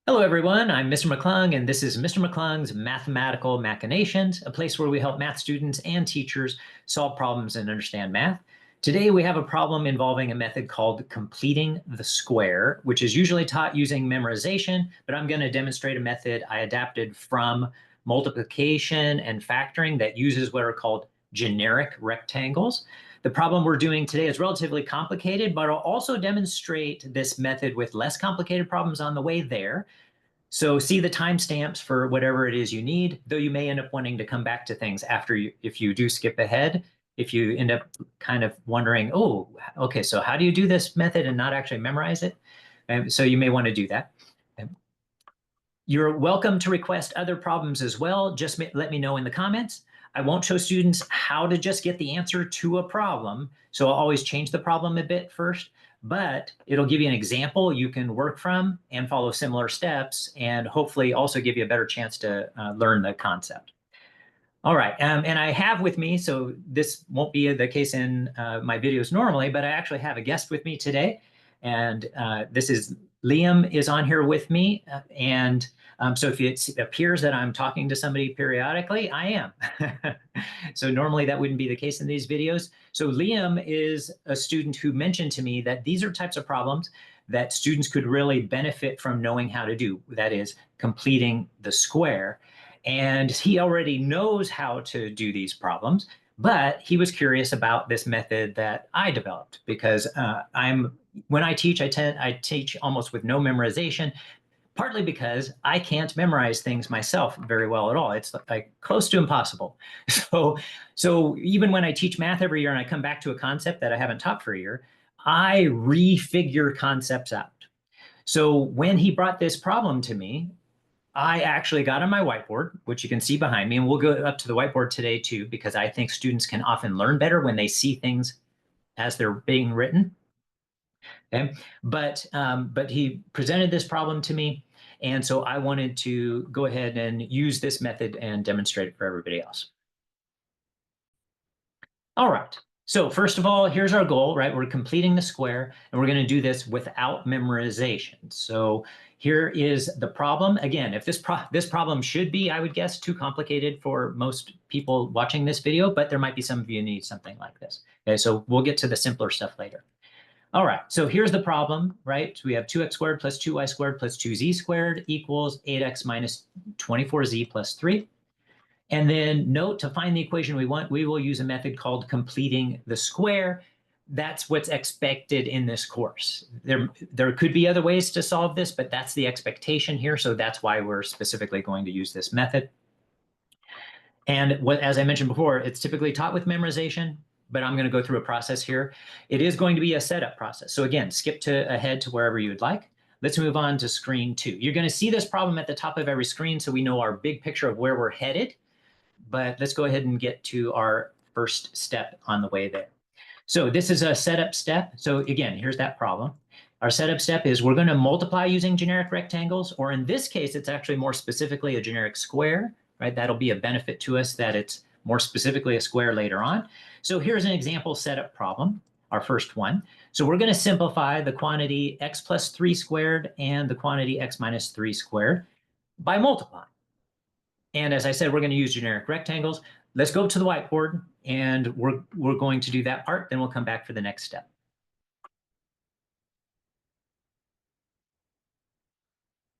Hello, everyone. I'm Mr. McClung, and this is Mr. McClung's Mathematical Machinations, a place where we help math students and teachers solve problems and understand math. Today, we have a problem involving a method called completing the square, which is usually taught using memorization, but I'm going to demonstrate a method I adapted from multiplication and factoring that uses what are called generic rectangles. The problem we're doing today is relatively complicated, but I'll also demonstrate this method with less complicated problems on the way there. So see the timestamps for whatever it is you need, though you may end up wanting to come back to things after if you do skip ahead, if you end up kind of wondering, oh, okay, so how do you do this method and not actually memorize it? So you may want to do that. You're welcome to request other problems as well. Just let me know in the comments. I won't show students how to just get the answer to a problem. So I'll always change the problem a bit first, but it'll give you an example you can work from and follow similar steps, and hopefully also give you a better chance to learn the concept. All right, and I have with me, so this won't be the case in my videos normally, but I actually have a guest with me today, and this is Liam is on here with me, and so if it appears that I'm talking to somebody periodically, I am. So normally that wouldn't be the case in these videos. So Liam is a student who mentioned to me that these are types of problems that students could really benefit from knowing how to do, that is, completing the square. And he already knows how to do these problems, but he was curious about this method that I developed because when I teach, I teach almost with no memorization, partly because I can't memorize things myself very well at all. It's like close to impossible. So even when I teach math every year and I come back to a concept that I haven't taught for a year, I refigure concepts out. So when he brought this problem to me, I actually got on my whiteboard, which you can see behind me, and we'll go up to the whiteboard today too, because I think students can often learn better when they see things as they're being written. Okay, but he presented this problem to me, and so I wanted to go ahead and use this method and demonstrate it for everybody else. All right. So first of all, here's our goal, right? We're completing the square, and we're going to do this without memorization. So here is the problem. Again, if this problem should be, I would guess, too complicated for most people watching this video, but there might be some of you who need something like this. Okay, so we'll get to the simpler stuff later. All right, so here's the problem, right? So we have 2x squared plus 2y squared plus 2z squared equals 8x minus 24z plus 3. And then note, to find the equation we want, we will use a method called completing the square. That's what's expected in this course. There could be other ways to solve this, but that's the expectation here. So that's why we're specifically going to use this method. And as I mentioned before, it's typically taught with memorization, but I'm going to go through a process here. It is going to be a setup process. So again, skip ahead to wherever you would like. Let's move on to screen 2. You're going to see this problem at the top of every screen, so we know our big picture of where we're headed. But let's go ahead and get to our first step on the way there. So this is a setup step. So again, here's that problem. Our setup step is we're going to multiply using generic rectangles, or in this case, it's actually more specifically a generic square, right? That'll be a benefit to us that it's more specifically a square later on. So here's an example setup problem, our first one. So we're going to simplify the quantity x plus 3 squared and the quantity x minus 3 squared by multiplying. And as I said, we're going to use generic rectangles. Let's go to the whiteboard, and we're going to do that part. Then we'll come back for the next step.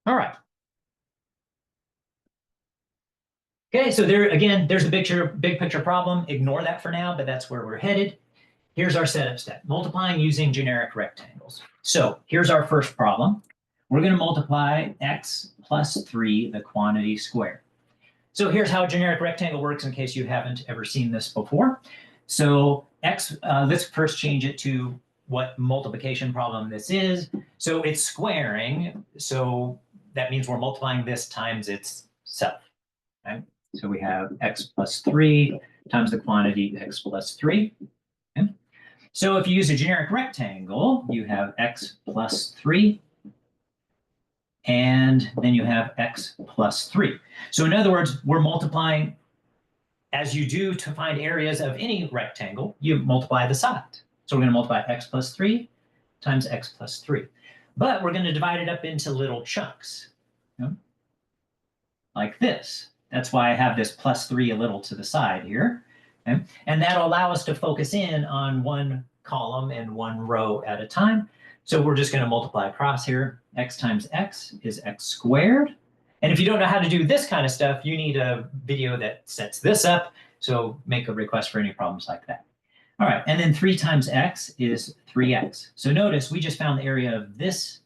All right. Okay, so there again, there's a big picture problem. Ignore that for now, but that's where we're headed. Here's our setup step, multiplying using generic rectangles. So here's our first problem. We're going to multiply x plus 3, the quantity squared. So here's how a generic rectangle works in case you haven't ever seen this before. So let's first change it to what multiplication problem this is. So it's squaring. So that means we're multiplying this times itself. Okay? So we have x plus 3 times the quantity x plus 3. Okay? So if you use a generic rectangle, you have x plus 3. And then you have x plus 3. So in other words, we're multiplying, as you do to find areas of any rectangle, you multiply the sides. So we're going to multiply x plus 3 times x plus 3. But we're going to divide it up into little chunks. Okay? Like this. That's why I have this +3 a little to the side here. Okay? And that'll allow us to focus in on one column and one row at a time. So we're just going to multiply across here. X times x is x squared. And if you don't know how to do this kind of stuff, you need a video that sets this up. So make a request for any problems like that. All right, and then 3 times x is 3x. So notice we just found the area of this,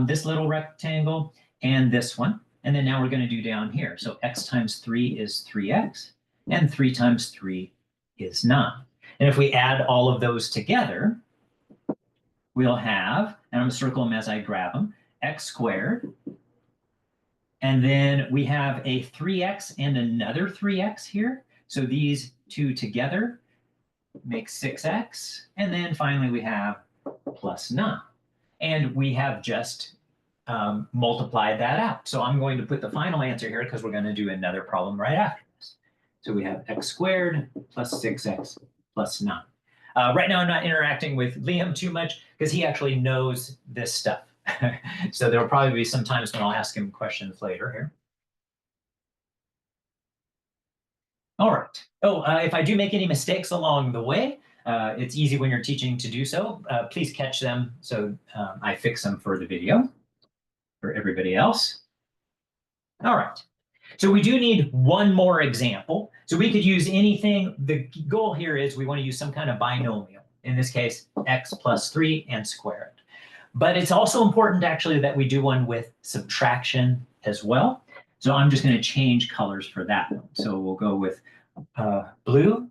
this little rectangle and this one. And then now we're going to do down here. So x times 3 is 3x, and 3 times 3 is 9. And if we add all of those together, we'll have, and I'm going to circle them as I grab them, x squared. And then we have a 3x and another 3x here. So these two together make 6x. And then finally we have +9. And we have just multiplied that out. So I'm going to put the final answer here because we're going to do another problem right after this. So we have x squared plus 6x plus 9. Right now I'm not interacting with Liam too much because he actually knows this stuff. So there will probably be some times when I'll ask him questions later here. All right. Oh, if I do make any mistakes along the way, it's easy when you're teaching to do so. Please catch them so I fix them for the video for everybody else. All right. So we do need one more example. So we could use anything. The goal here is we want to use some kind of binomial. In this case, x plus 3 and square it. But it's also important actually that we do one with subtraction as well. So I'm just going to change colors for that one. So we'll go with blue.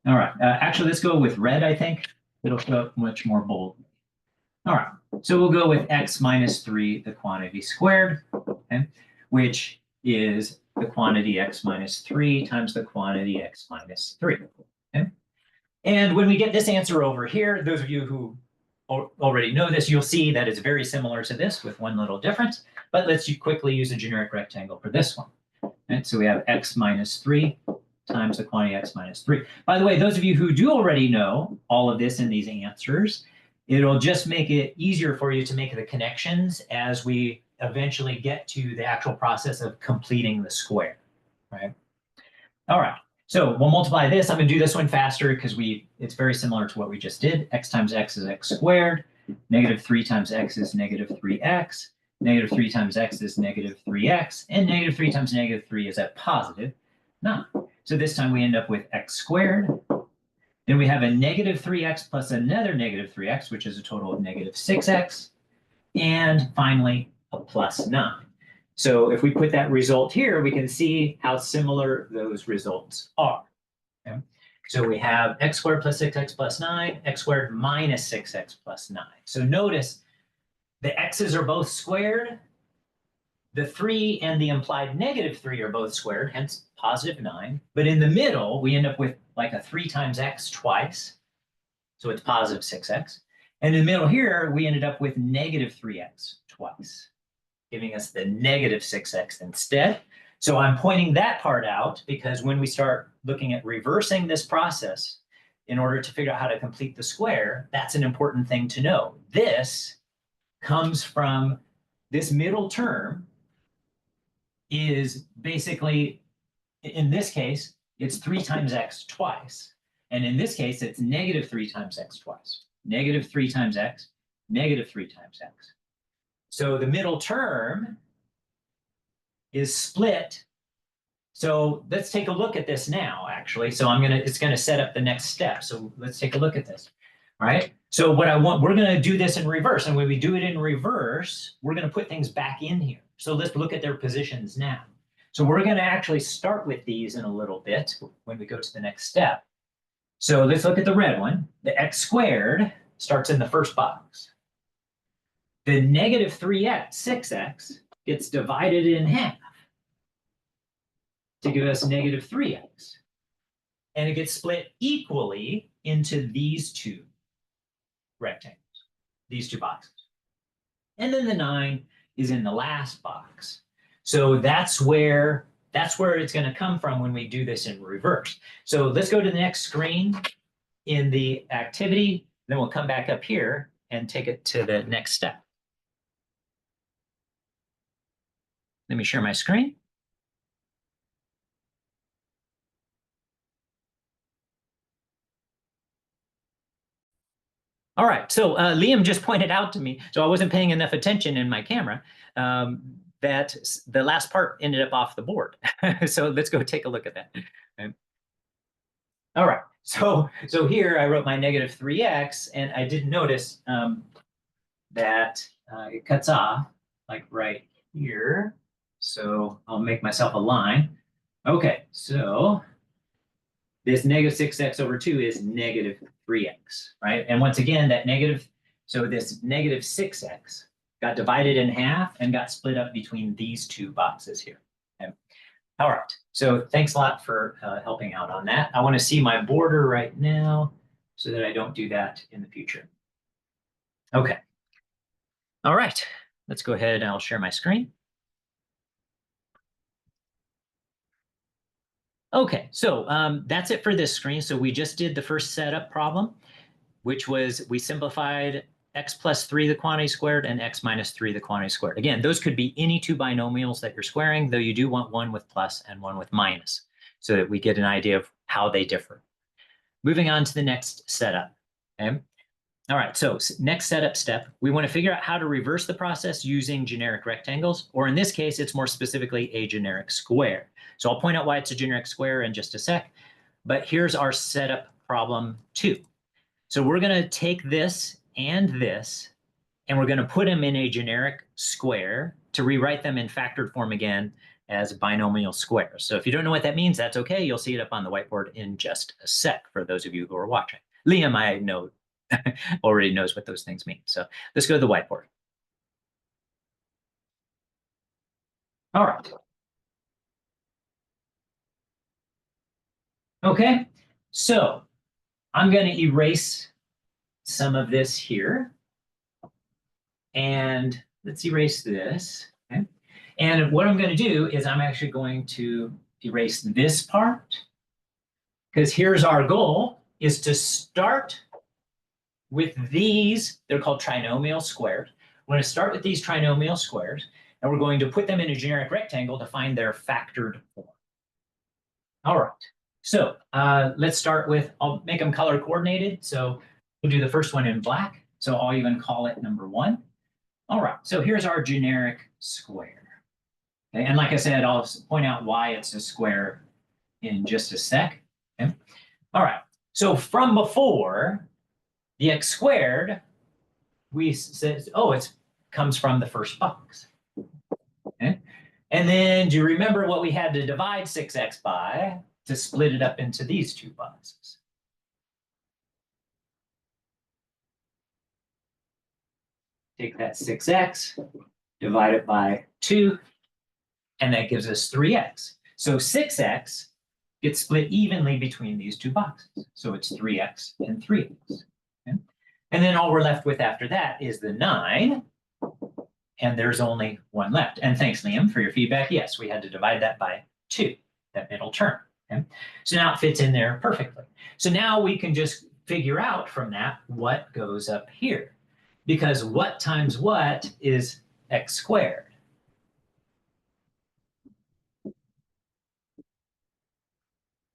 All right. Actually, let's go with red, I think. It'll show up much more bold. All right. So we'll go with x minus 3, the quantity squared, okay, which is the quantity x minus 3 times the quantity x minus 3. Okay? And when we get this answer over here, those of you who already know this, you'll see that it's very similar to this with one little difference. But let's quickly use a generic rectangle for this one. Right? So we have x minus 3 times the quantity x minus 3. By the way, those of you who do already know all of this in these answers, it'll just make it easier for you to make the connections as we eventually get to the actual process of completing the square, right? All right, so we'll multiply this. I'm going to do this one faster because it's very similar to what we just did. X times x is x squared. Negative 3 times x is negative 3x. Negative 3 times x is negative 3x. And negative 3 times negative 3 is a positive 9. So this time we end up with x squared. Then we have a negative 3x plus another negative 3x, which is a total of negative 6x. And finally, a plus 9. So if we put that result here, we can see how similar those results are. Okay? So we have x squared plus 6x plus 9, x squared minus 6x plus 9. So notice the x's are both squared. The 3 and the implied negative 3 are both squared, hence positive 9. But in the middle, we end up with like a 3 times x twice. So it's positive 6x. And in the middle here, we ended up with negative 3x twice, giving us the negative 6x instead. So I'm pointing that part out because when we start looking at reversing this process in order to figure out how to complete the square, that's an important thing to know. This comes from this middle term is basically, in this case, it's 3 times x twice. And in this case, it's negative 3 times x twice. Negative 3 times x, negative 3 times x. So the middle term is split. So let's take a look at this now, actually. So it's gonna set up the next step. So let's take a look at this. All right. So we're gonna do this in reverse. And when we do it in reverse, we're gonna put things back in here. So let's look at their positions now. So we're gonna actually start with these in a little bit when we go to the next step. So let's look at the red one. The x squared starts in the first box. The negative 3x, 6x, gets divided in half to give us negative 3x. And it gets split equally into these two rectangles, these two boxes. And then the 9 is in the last box. So that's where it's going to come from when we do this in reverse. So let's go to the next screen in the activity. Then we'll come back up here and take it to the next step. Let me share my screen. All right, so Liam just pointed out to me, so I wasn't paying enough attention in my camera, that the last part ended up off the board. So let's go take a look at that. Okay. All right, so here I wrote my negative 3x, and I didn't notice that it cuts off like right here. So I'll make myself a line. Okay, so this negative 6x over 2 is negative 3x, right? And once again, that negative, so this negative 6x got divided in half and got split up between these two boxes here. Okay. All right, so thanks a lot for helping out on that. I want to see my border right now so that I don't do that in the future. Okay. All right, let's go ahead and I'll share my screen. Okay, so that's it for this screen. So we just did the first setup problem, which was we simplified x plus 3 the quantity squared and x minus 3 the quantity squared. Again, those could be any two binomials that you're squaring, though you do want one with plus and one with minus so that we get an idea of how they differ. Moving on to the next setup. Okay. All right, so next setup step, we want to figure out how to reverse the process using generic rectangles, or in this case, it's more specifically a generic square. So I'll point out why it's a generic square in just a sec, but here's our setup problem 2. So we're going to take this, and we're going to put them in a generic square to rewrite them in factored form again as binomial squares. So if you don't know what that means, that's okay. You'll see it up on the whiteboard in just a sec for those of you who are watching. Liam, I know, already knows what those things mean. So let's go to the whiteboard. All right. Okay, so I'm going to erase some of this here. And let's erase this. Okay. And what I'm going to do is I'm actually going to erase this part, because here's our goal, is to start with these. They're called trinomial squares. We're going to start with these trinomial squares, and we're going to put them in a generic rectangle to find their factored form. All right, so let's start with, I'll make them color coordinated. So we'll do the first one in black. So I'll even call it number 1. All right, so here's our generic square. Okay, and like I said, I'll point out why it's a square in just a sec. Okay. All right, so from before, the x squared, we said, oh, it comes from the first box. Okay. And then do you remember what we had to divide 6x by to split it up into these two boxes? Take that 6x, divide it by 2, and that gives us 3x. So 6x gets split evenly between these two boxes. So it's 3x and 3x. Okay? And then all we're left with after that is the 9, and there's only one left. And thanks, Liam, for your feedback. Yes, we had to divide that by 2, that middle term. Okay? So now it fits in there perfectly. So now we can just figure out from that what goes up here. Because what times what is x squared?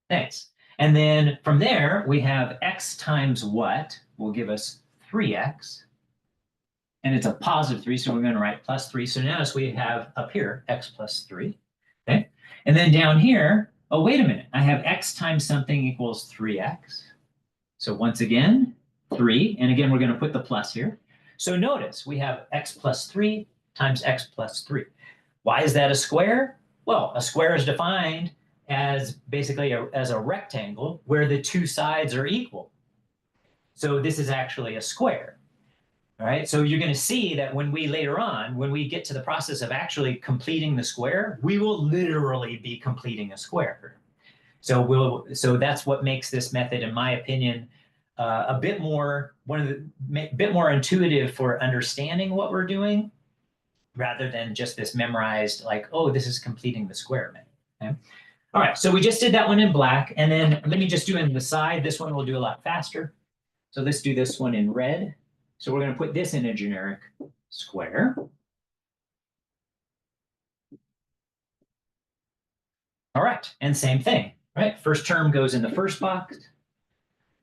Thanks. And then from there, we have x times what will give us 3x. And it's a positive 3, so we're going to write plus 3. So notice we have up here x plus 3. Okay. And then down here, oh, wait a minute. I have x times something equals 3x. So once again, 3. And again, we're going to put the plus here. So notice we have x plus 3 times x plus 3. Why is that a square? Well, a square is defined as basically as a rectangle where the two sides are equal. So this is actually a square. All right, so you're going to see that when we later on, when we get to the process of actually completing the square, we will literally be completing a square. So that's what makes this method, in my opinion, a bit more intuitive for understanding what we're doing, rather than just this memorized, like, oh, this is completing the square method. Okay? All right, so we just did that one in black, and then let me just do in the side. This one we'll do a lot faster. So let's do this one in red. So we're going to put this in a generic square. right, and same thing, right? First term goes in the first box.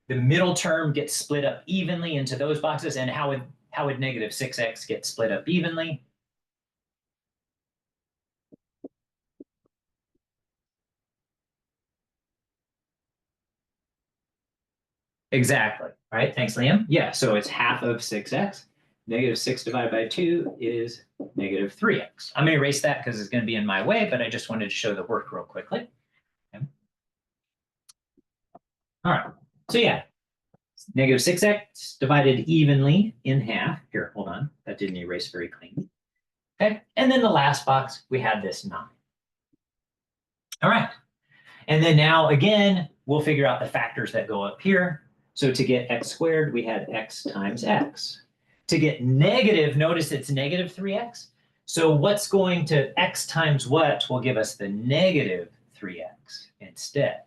The middle term gets split up evenly into those boxes. And how would negative 6x get split up evenly? Exactly, right? Thanks, Liam. Yeah, so it's half of 6x. Negative 6 divided by 2 is negative 3x. I'm going to erase that because it's going to be in my way, but I just wanted to show the work real quickly. Okay. All right, so yeah, negative 6x divided evenly in half. Here, hold on. That didn't erase very clean. Okay, and then the last box, we had this 9. All right, and then now again, we'll figure out the factors that go up here. So to get x squared, we had x times x. To get negative, notice it's negative 3x. So what's going to x times what will give us the negative 3x instead?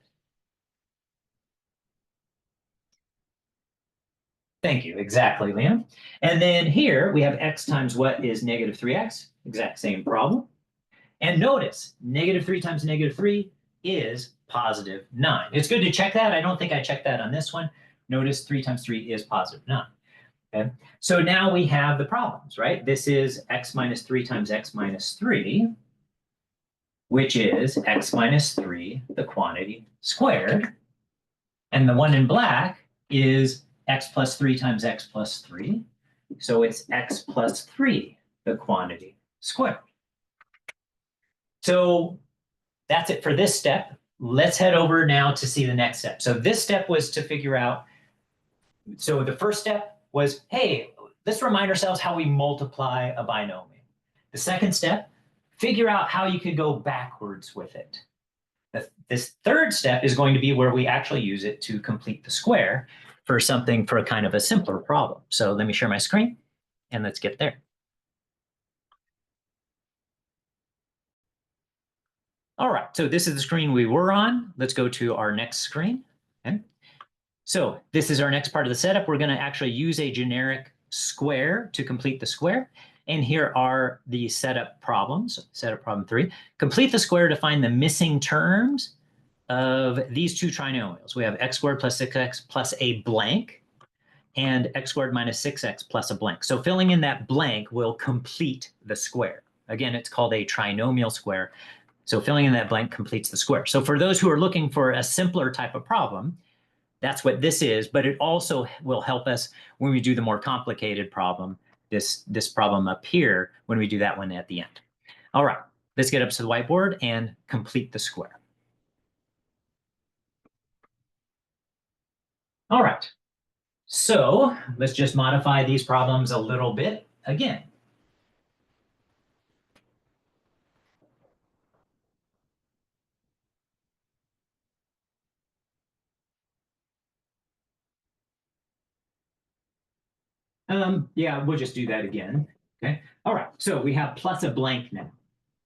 Thank you, exactly, Liam. And then here we have x times what is negative 3x, exact same problem. And notice, negative 3 times negative 3 is positive 9. It's good to check that. I don't think I checked that on this one. Notice 3 times 3 is positive 9. Okay, so now we have the problems, right? This is x minus 3 times x minus 3, which is x minus 3, the quantity squared. And the one in black is x plus 3 times x plus 3. So it's x plus 3, the quantity squared. So that's it for this step. Let's head over now to see the next step. So this step was to figure out, so the first step was, hey, let's remind ourselves how we multiply a binomial. The second step, figure out how you could go backwards with it. This third step is going to be where we actually use it to complete the square for something for a kind of a simpler problem. So let me share my screen and let's get there. All right, so this is the screen we were on. Let's go to our next screen. Okay. So this is our next part of the setup. We're going to actually use a generic square to complete the square. And here are the setup problems. Setup problem 3. Complete the square to find the missing terms of these two trinomials. We have x squared plus 6x plus a blank and x squared minus 6x plus a blank. So filling in that blank will complete the square. Again, it's called a trinomial square. So filling in that blank completes the square. So for those who are looking for a simpler type of problem, that's what this is, but it also will help us when we do the more complicated problem, this problem up here, when we do that one at the end. All right, let's get up to the whiteboard and complete the square. All right, so let's just modify these problems a little bit again. Yeah, we'll just do that again. Okay. All right. So we have plus a blank now.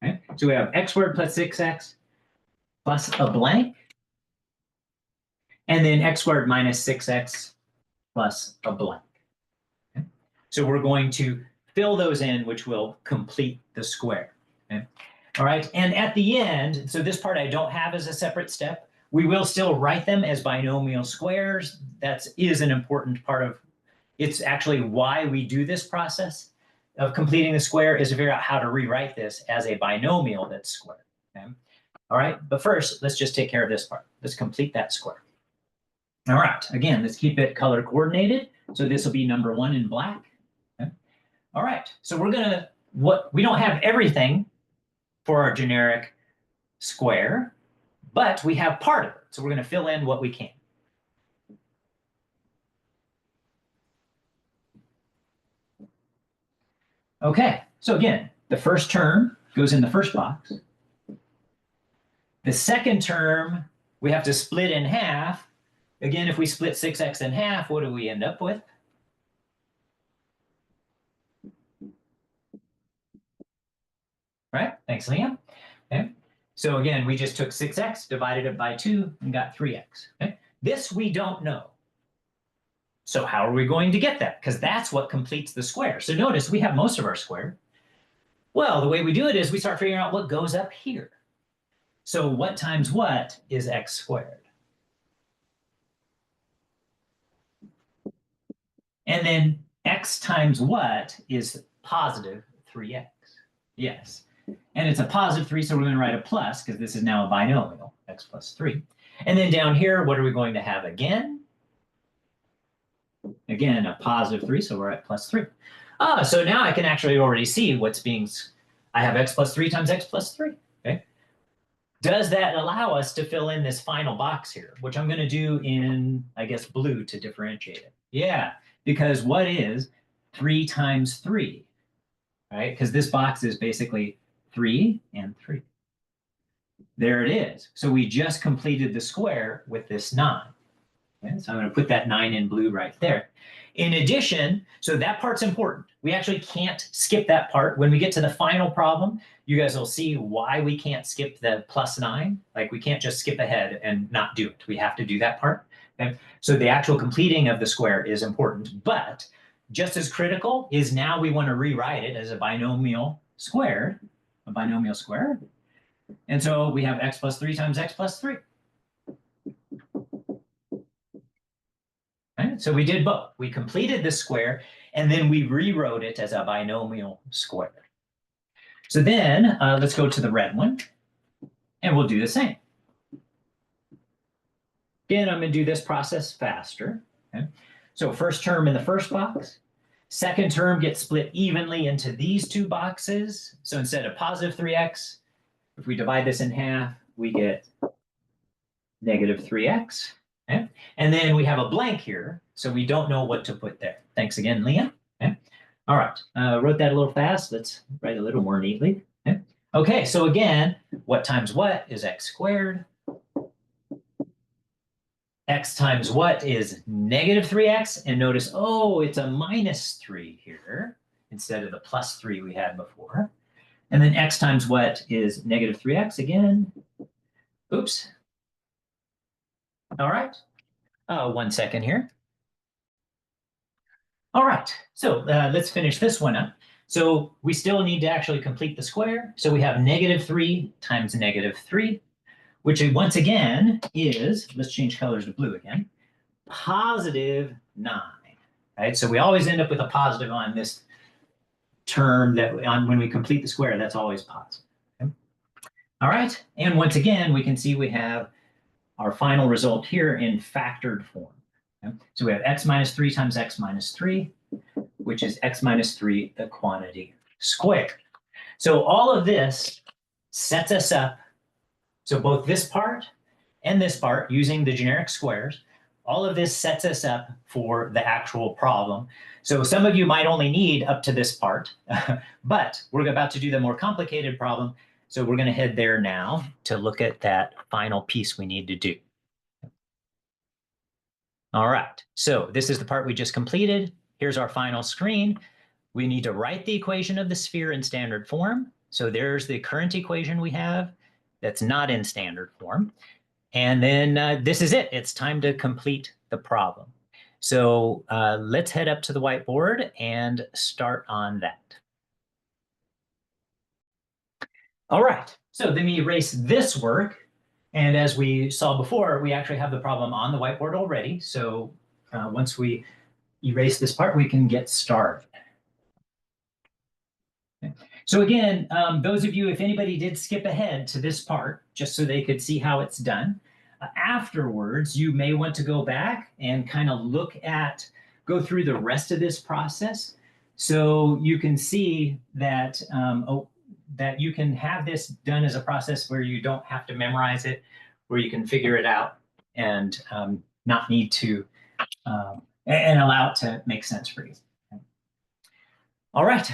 Okay. So we have x squared plus 6x plus a blank, and then x squared minus 6x plus a blank. Okay. So we're going to fill those in, which will complete the square. Okay. All right. And at the end, so this part I don't have as a separate step. We will still write them as binomial squares. That is an important part of. It's actually why we do this process of completing the square, is to figure out how to rewrite this as a binomial that's squared. Okay? All right, but first, let's just take care of this part. Let's complete that square. All right, again, let's keep it color coordinated. So this will be number 1 in black. Okay? All right, so we're gonna, we don't have everything for our generic square, but we have part of it. So we're gonna fill in what we can. Okay, so again, the first term goes in the first box. The second term, we have to split in half. Again, if we split 6x in half, what do we end up with? Right, thanks, Liam. Okay, so again, we just took 6x, divided it by 2, and got 3x. Okay, this we don't know. So how are we going to get that? Because that's what completes the square. So notice we have most of our square. Well, the way we do it is we start figuring out what goes up here. So what times what is x squared? And then x times what is positive 3x? Yes. And it's a positive 3, so we're going to write a plus because this is now a binomial, x plus 3. And then down here, what are we going to have again? Again, a positive 3, so we're at plus 3. So now I can actually already see what's being, I have x plus 3 times x plus 3. Okay. Does that allow us to fill in this final box here, which I'm going to do in, I guess, blue to differentiate it? Yeah, because what is 3 times 3, right? Because this box is basically 3 and 3. There it is. So we just completed the square with this 9. Okay, so I'm going to put that 9 in blue right there. In addition, so that part's important. We actually can't skip that part. When we get to the final problem, you guys will see why we can't skip the plus 9. Like we can't just skip ahead and not do it. We have to do that part. Okay? So the actual completing of the square is important, but just as critical is now we want to rewrite it as a binomial squared, And so we have x plus 3 times x plus 3. Right? So we did both. We completed the square, and then we rewrote it as a binomial square. So then let's go to the red one, and we'll do the same. Again, I'm going to do this process faster. Okay? So first term in the first box. Second term gets split evenly into these two boxes. So instead of positive 3x, if we divide this in half, we get negative 3x. Okay? And then we have a blank here, so we don't know what to put there. Thanks again, Leah. Okay? All right, wrote that a little fast. Let's write a little more neatly. Okay, so again, what times what is x squared? X times what is negative 3x? And notice, oh, it's a minus 3 here instead of the plus 3 we had before. And then x times what is negative 3x again? Oops. All right. 1 second here. All right, so let's finish this one up. So we still need to actually complete the square. So we have negative 3 times negative 3, which once again is, let's change colors to blue again, positive 9. Right? So we always end up with a positive on this term that when we complete the square, that's always positive. Okay? All right, and once again, we can see we have our final result here in factored form. Okay? So we have x minus 3 times x minus 3, which is x minus 3, the quantity squared. So all of this sets us up. So both this part and this part, using the generic squares, all of this sets us up for the actual problem. So some of you might only need up to this part, but we're about to do the more complicated problem. So we're going to head there now to look at that final piece we need to do. All right, so this is the part we just completed. Here's our final screen. We need to write the equation of the sphere in standard form. So there's the current equation we have that's not in standard form. And then this is it. It's time to complete the problem. So let's head up to the whiteboard and start on that. All right, so let me erase this work. And as we saw before, we actually have the problem on the whiteboard already. So once we erase this part, we can get started. Okay. So again, those of you, if anybody did skip ahead to this part, just so they could see how it's done, afterwards, you may want to go back and kind of go through the rest of this process. So you can see that that you can have this done as a process where you don't have to memorize it, where you can figure it out and not need to, and allow it to make sense for you. Okay. All right.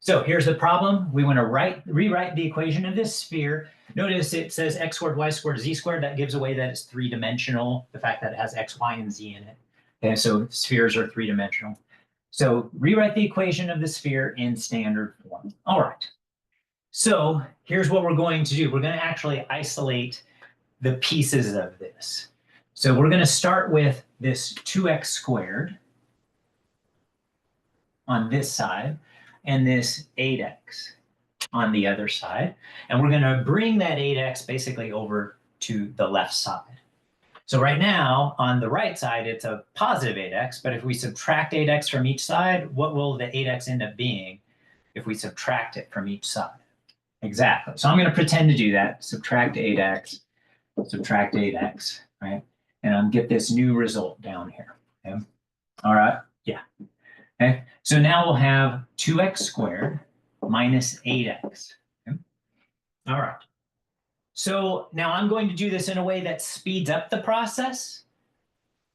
So here's the problem. We want to rewrite the equation of this sphere. Notice it says x squared, y squared, z squared. That gives away that it's three-dimensional, the fact that it has x, y, and z in it. Okay, so spheres are three-dimensional. So rewrite the equation of the sphere in standard form. All right. So here's what we're going to do. We're going to actually isolate the pieces of this. So we're going to start with this 2x squared on this side and this 8x on the other side. And we're going to bring that 8x basically over to the left side. So right now, on the right side, it's a positive 8x, but if we subtract 8x from each side, what will the 8x end up being if we subtract it from each side? Exactly. So I'm going to pretend to do that. Subtract 8x, right? And I'll get this new result down here. Okay? All right. Yeah. Okay. So now we'll have 2x squared minus 8x. Okay? All right. So now I'm going to do this in a way that speeds up the process,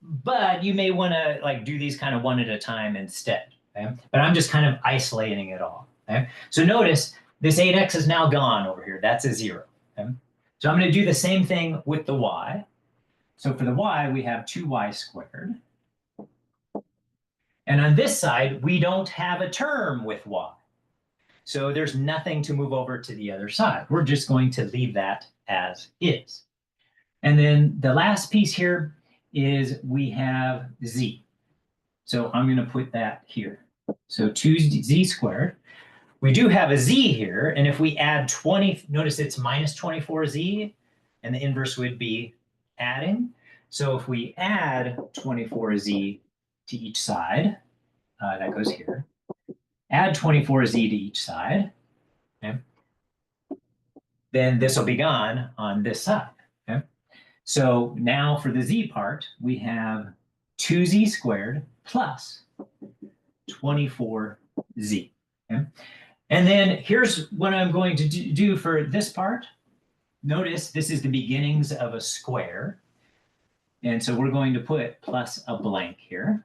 but you may want to like do these kind of one at a time instead. Okay? But I'm just kind of isolating it all. Okay? So notice this 8x is now gone over here. That's a 0. Okay? So I'm going to do the same thing with the y. So for the y, we have 2y squared. And on this side, we don't have a term with y. So there's nothing to move over to the other side. We're just going to leave that as is. And then the last piece here is we have z. So I'm going to put that here. So 2z squared. We do have a z here. And if we add 20, notice it's minus 24z, and the inverse would be adding. So if we add 24z to each side, that goes here. Add 24z to each side, okay? Then this will be gone on this side. Okay? So now for the z part, we have 2z squared plus 24z. Okay? And then here's what I'm going to do for this part. Notice this is the beginnings of a square. And so we're going to put plus a blank here.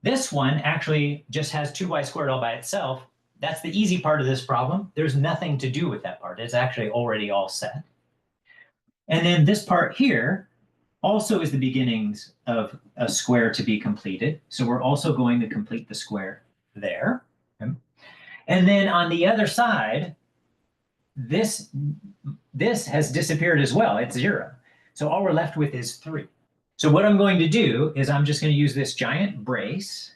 This one actually just has 2y squared all by itself. That's the easy part of this problem. There's nothing to do with that part. It's actually already all set. And then this part here also is the beginnings of a square to be completed. So we're also going to complete the square there. Okay? And then on the other side, this has disappeared as well. It's 0. So all we're left with is 3. So what I'm going to do is I'm just going to use this giant brace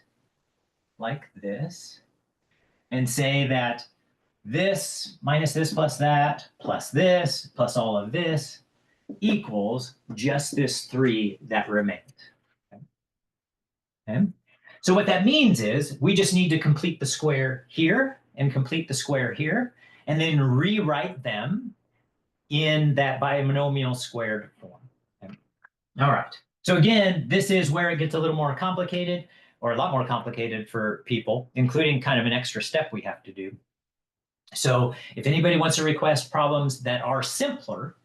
like this and say that this minus this plus that plus this plus all of this equals just this 3 that remained. Okay? So what that means is we just need to complete the square here and complete the square here and then rewrite them in that binomial squared form. Okay? All right. So again, this is where it gets a little more complicated, or a lot more complicated for people, including kind of an extra step we have to do. So if anybody wants to request problems that are simpler,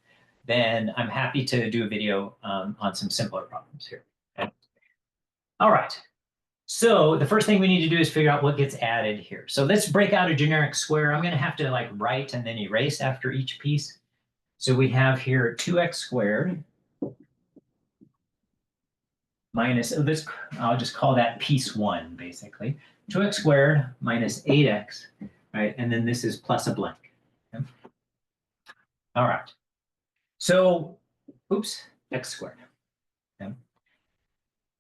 then I'm happy to do a video on some simpler problems here. Okay? All right. So the first thing we need to do is figure out what gets added here. So let's break out a generic square. I'm going to have to like write and then erase after each piece. So we have here 2x squared minus, I'll just call that piece 1, basically. 2x squared minus 8x, right? And then this is plus a blank. Okay? All right. So, oops, x squared. Okay?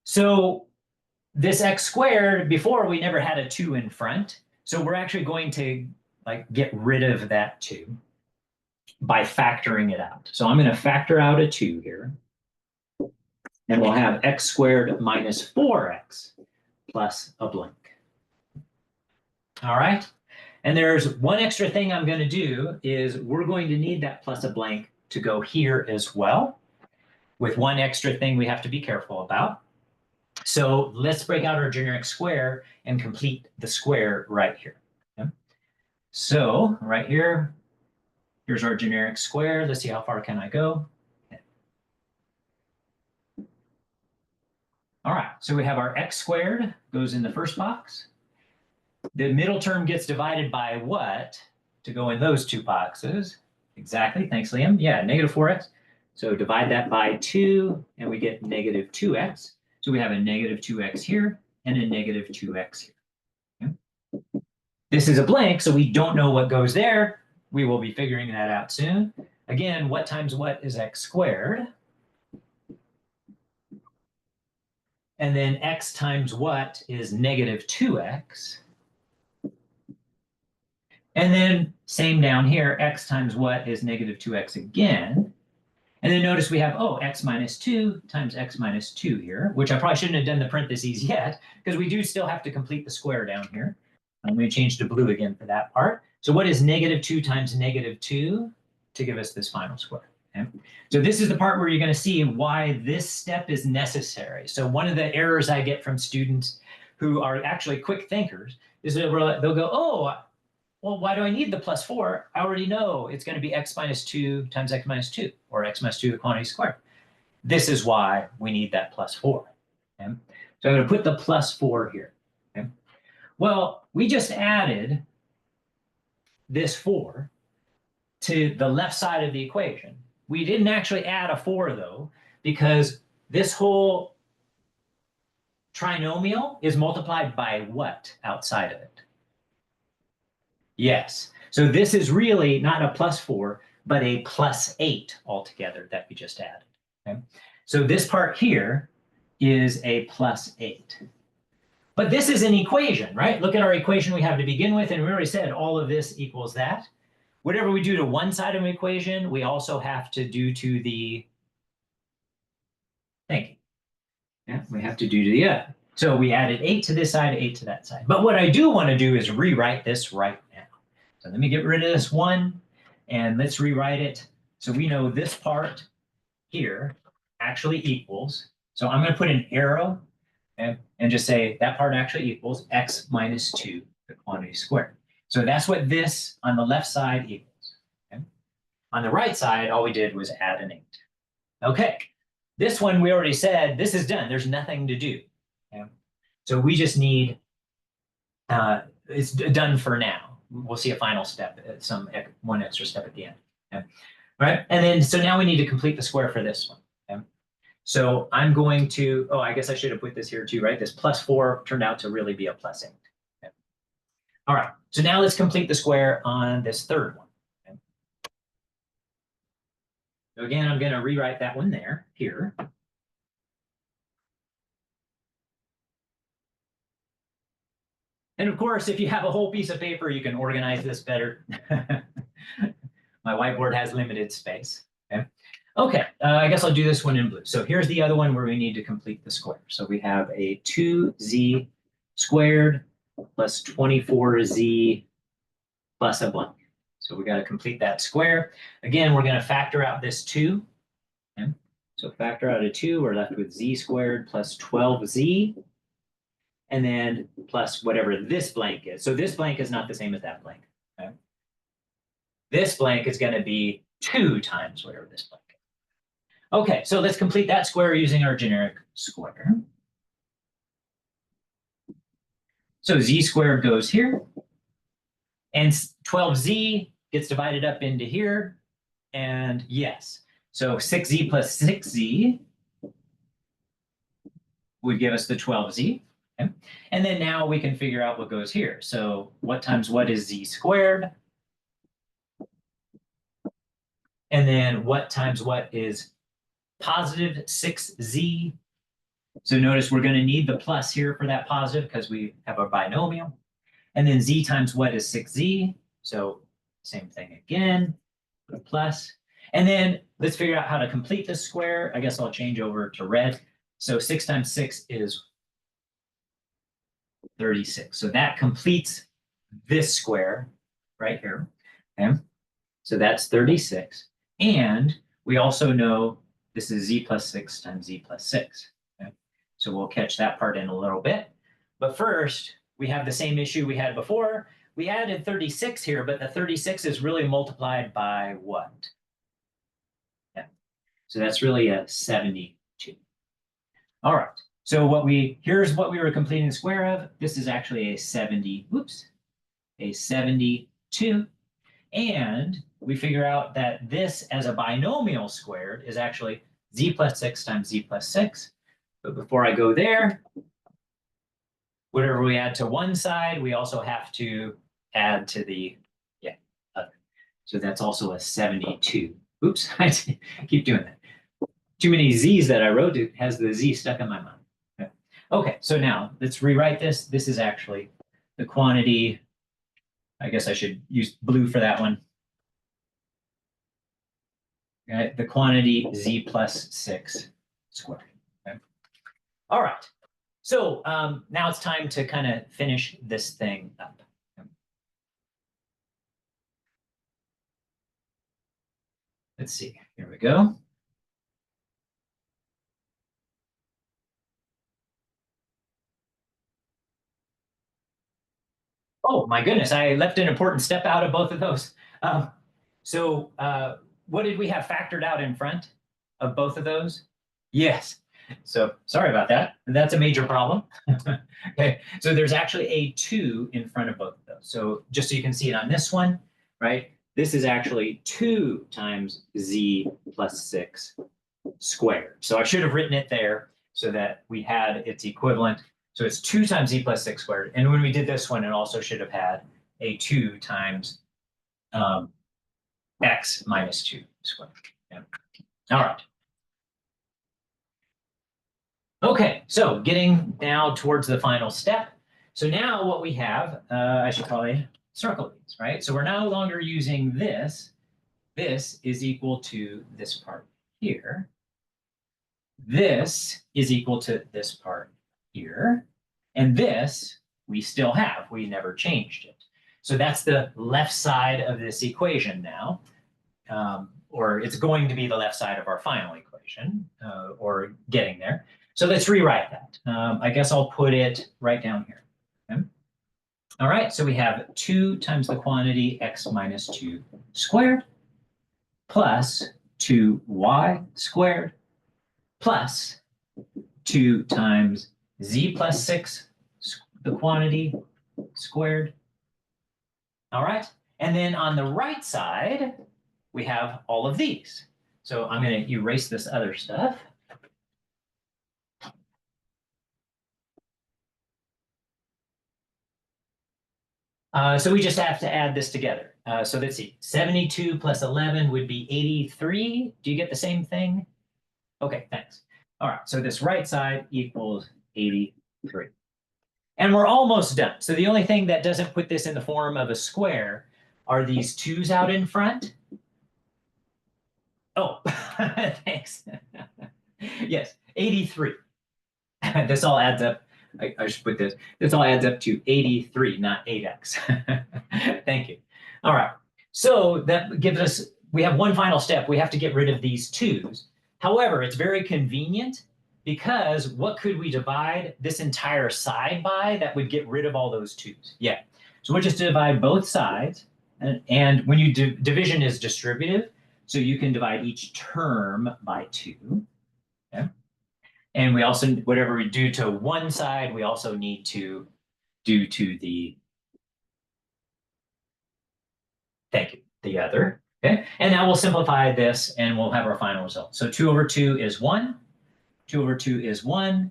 So this x squared, before we never had a 2 in front. So we're actually going to like get rid of that 2 by factoring it out. So I'm going to factor out a 2 here. And we'll have x squared minus 4x plus a blank. All right. And there's one extra thing I'm going to do is we're going to need that plus a blank to go here as well, with one extra thing we have to be careful about. So let's break out our generic square and complete the square right here. Okay? So right here, here's our generic square. Let's see how far can I go. Okay. All right, so we have our x squared goes in the first box. The middle term gets divided by what to go in those 2 boxes? Exactly, thanks Liam. Yeah, negative 4x. So divide that by 2 and we get negative 2x. So we have a negative 2x here and a negative 2x here. Okay? This is a blank, so we don't know what goes there. We will be figuring that out soon. Again, what times what is x squared? And then x times what is negative 2x. And then same down here, x times what is negative 2x again. And then notice we have, oh, x minus 2 times x minus 2 here, which I probably shouldn't have done the parentheses yet, because we do still have to complete the square down here. I'm going to change to blue again for that part. So what is negative 2 times negative 2 to give us this final square? Okay. So this is the part where you're going to see why this step is necessary. So one of the errors I get from students who are actually quick thinkers is they'll go, oh, well, why do I need the plus 4? I already know it's going to be x minus 2 times x minus 2, or x minus 2 the quantity squared. This is why we need that plus 4. Okay? So I'm going to put the plus 4 here. Okay? Well, we just added this 4 to the left side of the equation. We didn't actually add a 4, though, because this whole trinomial is multiplied by what outside of it? Yes. So this is really not a plus 4, but a plus 8 altogether that we just added. Okay? So this part here is a plus 8. But this is an equation, right? Look at our equation we have to begin with, and we already said all of this equals that. Whatever we do to one side of an equation, we also have to do to the, thank you. Yeah, we have to do to the other. So we added 8 to this side, 8 to that side. But what I do want to do is rewrite this right now. So let me get rid of this 1, and let's rewrite it. So we know this part here actually equals. So I'm going to put an arrow and just say that part actually equals x minus 2, the quantity squared. So that's what this on the left side equals. Okay? On the right side, all we did was add an 8. Okay, this one we already said, this is done. There's nothing to do. Okay? So we just need, it's done for now. We'll see a final step, one extra step at the end. Okay? All right, and then so now we need to complete the square for this one. Okay? So I'm going to, oh, I guess I should have put this here too, right? This plus 4 turned out to really be a plus 8. Okay? All right, so now let's complete the square on this third one. Okay? So again, I'm going to rewrite that one there, here. And of course, if you have a whole piece of paper, you can organize this better. My whiteboard has limited space. Okay, okay, I guess I'll do this one in blue. So here's the other one where we need to complete the square. So we have a 2z squared plus 24z plus a blank. So we got to complete that square. Again, we're going to factor out this 2. Okay? So factor out a 2, we're left with z squared plus 12z. And then plus whatever this blank is. So this blank is not the same as that blank. Okay? This blank is going to be 2 times whatever this blank is. Okay, so let's complete that square using our generic square. So z squared goes here. And 12z gets divided up into here. And yes, so 6z plus 6z would give us the 12z. Okay. And then now we can figure out what goes here. So what times what is z squared? And then what times what is positive 6z? So notice we're going to need the plus here for that positive because we have our binomial. And then z times what is 6z? So same thing again, put a plus. And then let's figure out how to complete this square. I guess I'll change over to red. So 6 times 6 is 36. So that completes this square right here. Okay. So that's 36. And we also know this is z plus 6 times z plus 6. Okay. So we'll catch that part in a little bit. But first, we have the same issue we had before. We added 36 here, but the 36 is really multiplied by what? Yeah. So that's really a 72. All right. So here's what we were completing the square of. This is actually a 72. And we figure out that this as a binomial squared is actually z plus 6 times z plus 6. But before I go there, whatever we add to one side, we also have to add to the other. So that's also a 72. Oops, I keep doing that. Too many z's that I wrote, it has the z stuck in my mind. Okay, so now let's rewrite this. This is actually the quantity I guess I should use blue for that one. Okay, the quantity z plus 6 squared. Okay. All right. So now it's time to kind of finish this thing up. Let's see. Here we go. Oh my goodness, I left an important step out of both of those. Um, so what did we have factored out in front of both of those? Yes. So sorry about that. That's a major problem. Okay, so there's actually a 2 in front of both of those. So just so you can see it on this one, right? This is actually 2 times z plus 6 squared. So I should have written it there so that we had its equivalent. So it's 2 times z plus 6 squared. And when we did this one, it also should have had a 2 times x minus 2 squared. Yeah. All right. Okay, so getting now towards the final step. So now what we have, I should probably circle these, right? So we're no longer using this. This is equal to this part here. This is equal to this part here. And this we still have. We never changed it. So that's the left side of this equation now. Or it's going to be the left side of our final equation, or getting there. So let's rewrite that. I guess I'll put it right down here. Okay. All right, so we have 2 times the quantity x minus 2 squared plus 2y squared plus 2 times z plus 6, the quantity squared. All right, and then on the right side, we have all of these. So I'm going to erase this other stuff. So we just have to add this together. So let's see, 72 plus 11 would be 83. Do you get the same thing? Okay, thanks. All right, so this right side equals 83. And we're almost done. So the only thing that doesn't put this in the form of a square are these 2's out in front. Oh, thanks. Yes, 83. This all adds up. I should put this. This all adds up to 83, not 8x. Thank you. All right. So that gives us, we have one final step. We have to get rid of these 2's. However, it's very convenient because what could we divide this entire side by that would get rid of all those 2's? Yeah. So we'll just divide both sides. And when you division is distributive, so you can divide each term by 2. Okay. And we also, whatever we do to one side, we also need to do to the other. Okay. And now we'll simplify this and we'll have our final result. So 2 over 2 is 1. 2 over 2 is 1.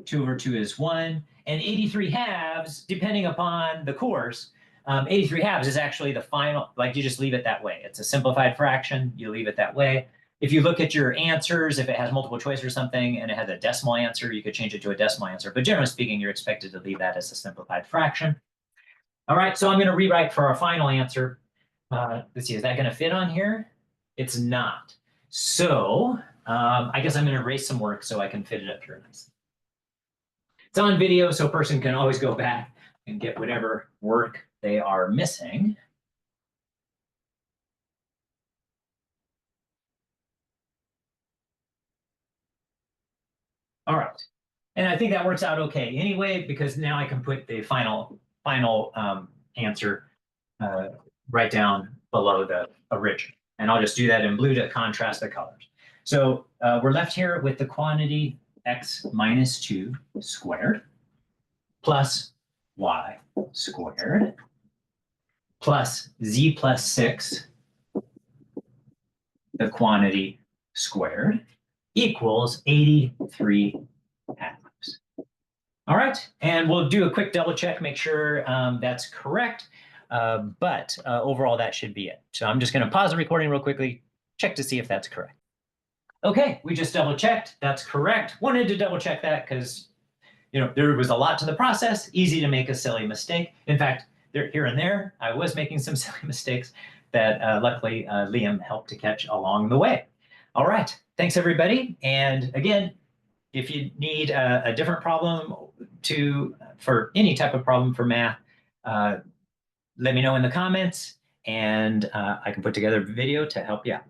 2 over 2 is 1. And 83 halves, depending upon the course, 83 halves is actually the final, like you just leave it that way. It's a simplified fraction. You leave it that way. If you look at your answers, if it has multiple choice or something and it has a decimal answer, you could change it to a decimal answer. But generally speaking, you're expected to leave that as a simplified fraction. All right, so I'm going to rewrite for our final answer. Let's see, is that going to fit on here? It's not. So I guess I'm going to erase some work so I can fit it up here. It's on video, so a person can always go back and get whatever work they are missing. All right. And I think that works out okay anyway, because now I can put the final answer right down below the original. And I'll just do that in blue to contrast the colors. So we're left here with the quantity x minus 2 squared plus y squared plus z plus 6, the quantity squared, equals 83 halves. All right, and we'll do a quick double check, make sure that's correct. But overall, that should be it. So I'm just going to pause the recording real quickly, check to see if that's correct. Okay, we just double checked. That's correct. Wanted to double check that because there was a lot to the process, easy to make a silly mistake. In fact, here and there. I was making some silly mistakes that luckily Liam helped to catch along the way. All right, thanks everybody. And again, if you need a different problem for any type of problem for math, let me know in the comments and I can put together a video to help you out.